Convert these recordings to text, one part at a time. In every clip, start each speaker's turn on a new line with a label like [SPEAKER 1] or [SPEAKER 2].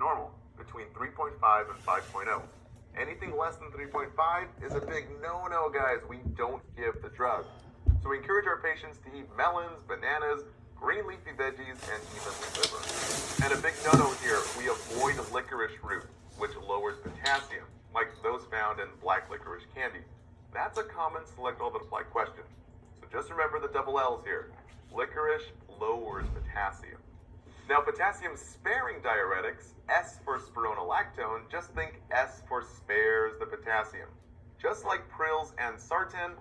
[SPEAKER 1] normal, between 3.5 and 5.0. Anything less than 3.5 is a big no-no, guys. We don't give the drug. So we encourage our patients to eat melons, bananas, green leafy veggies, and even liver. And a big no-no here, we avoid licorice root, which lowers potassium, like those found in black licorice candy. That's a common select all that apply question. So just remember the double L's here. Licorice lowers potassium. Now, potassium-sparing diuretics, S for spironolactone, just think S for spares the potassium. Just like Prils and Sartan,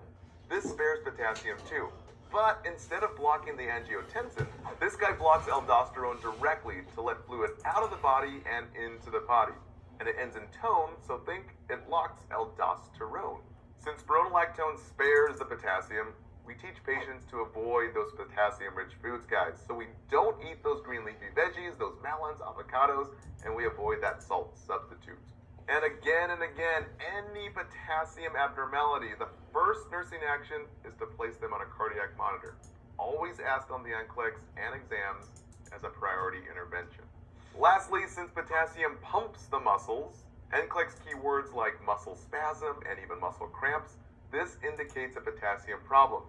[SPEAKER 1] this spares potassium too. But instead of blocking the angiotensin, this guy blocks aldosterone directly to let fluid out of the body and into the body. And it ends in tone, so think it blocks aldosterone. Since spironolactone spares the potassium, we teach patients to avoid those potassium-rich foods, guys. So we don't eat those green leafy veggies, those melons, avocados, and we avoid that salt substitute. And again, any potassium abnormality, the first nursing action is to place them on a cardiac monitor. Always asked on the Nclex and exams as a priority intervention. Lastly, since potassium pumps the muscles, Nclex keywords like muscle spasm and even muscle cramps, this indicates a potassium problem.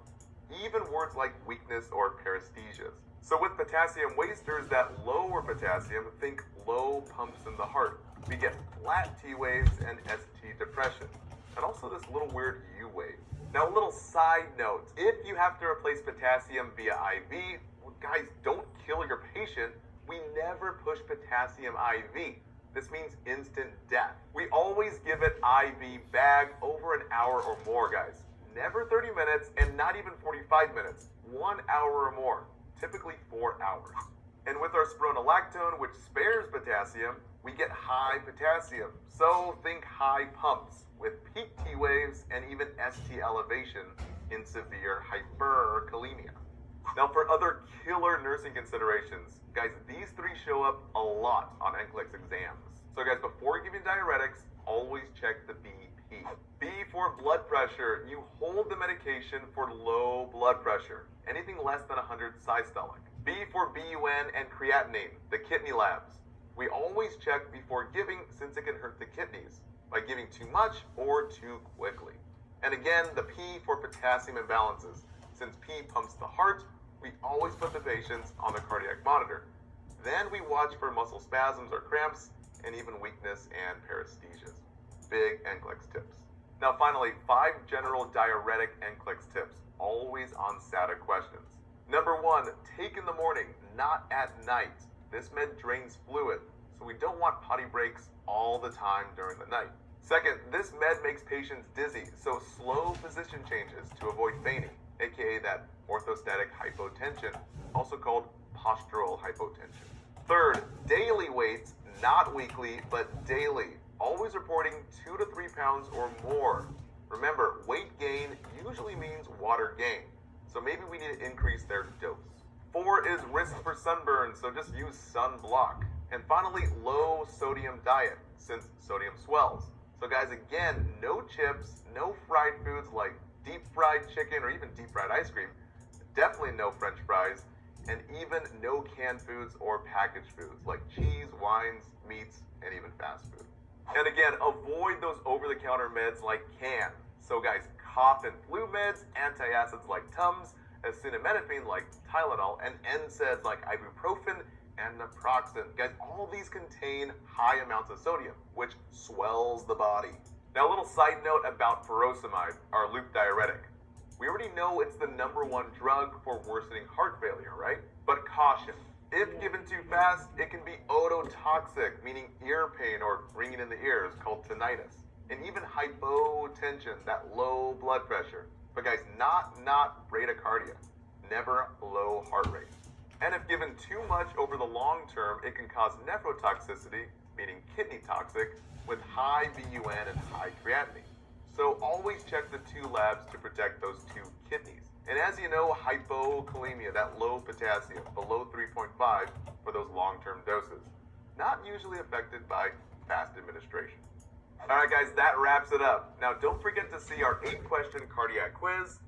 [SPEAKER 1] Even words like weakness or paresthesias. So with potassium wasters that lower potassium, think low pumps in the heart. We get flat T waves and ST depression. And also this little weird U wave. Now a little side note, if you have to replace potassium via IV, well, guys, don't kill your patient. We never push potassium IV. This means instant death. We always give it IV bag over an hour or more, guys. Never 30 minutes and not even 45 minutes. 1 hour or more, typically 4 hours. And with our spironolactone, which spares potassium, we get high potassium. So think high pumps with peak T waves and even ST elevation in severe hyperkalemia. Now for other killer nursing considerations, guys, these three show up a lot on Nclex exams. So guys, before giving diuretics, always check the BP. B for blood pressure. You hold the medication for low blood pressure. Anything less than 100 systolic. B for BUN and creatinine, the kidney labs. We always check before giving since it can hurt the kidneys by giving too much or too quickly. And again, the P for potassium imbalances. Since P pumps the heart, we always put the patients on the cardiac monitor. Then we watch for muscle spasms or cramps and even weakness and paresthesias. Big Nclex tips. Now finally, 5 general diuretic Nclex tips, always on SATA questions. Number 1, take in the morning, not at night. This med drains fluid, so we don't want potty breaks all the time during the night. Second, this med makes patients dizzy, so slow position changes to avoid fainting, aka that orthostatic hypotension, also called postural hypotension. Third, daily weights, not weekly, but daily. Always reporting 2 to 3 pounds or more. Remember, weight gain usually means water gain, so maybe we need to increase their dose. 4 is risk for sunburn, so just use sunblock. And finally, low sodium diet, since sodium swells. So guys, again, no chips, no fried foods like deep fried chicken or even deep fried ice cream, definitely no French fries, and even no canned foods or packaged foods like cheese, wines, meats, and even fast food. And again, avoid those over-the-counter meds like can. So guys, cough and flu meds, antacids like Tums, acetaminophen like Tylenol, and NSAIDs like ibuprofen and naproxen. Guys, all these contain high amounts of sodium, which swells the body. Now a little side note about furosemide, our loop diuretic. We already know it's the #1 drug for worsening heart failure, right? But caution, if given too fast, it can be ototoxic, meaning ear pain or ringing in the ears, called tinnitus. And even hypotension, that low blood pressure. But guys, not bradycardia, never low heart rate. And if given too much over the long term, it can cause nephrotoxicity, meaning kidney toxic, with high BUN and high creatinine. So always check the 2 labs to protect those 2 kidneys. And as you know, hypokalemia, that low potassium, below 3.5 for those long-term doses. Not usually affected by fast administration. All right, guys, that wraps it up. Now, don't forget to see our 8-question cardiac quiz.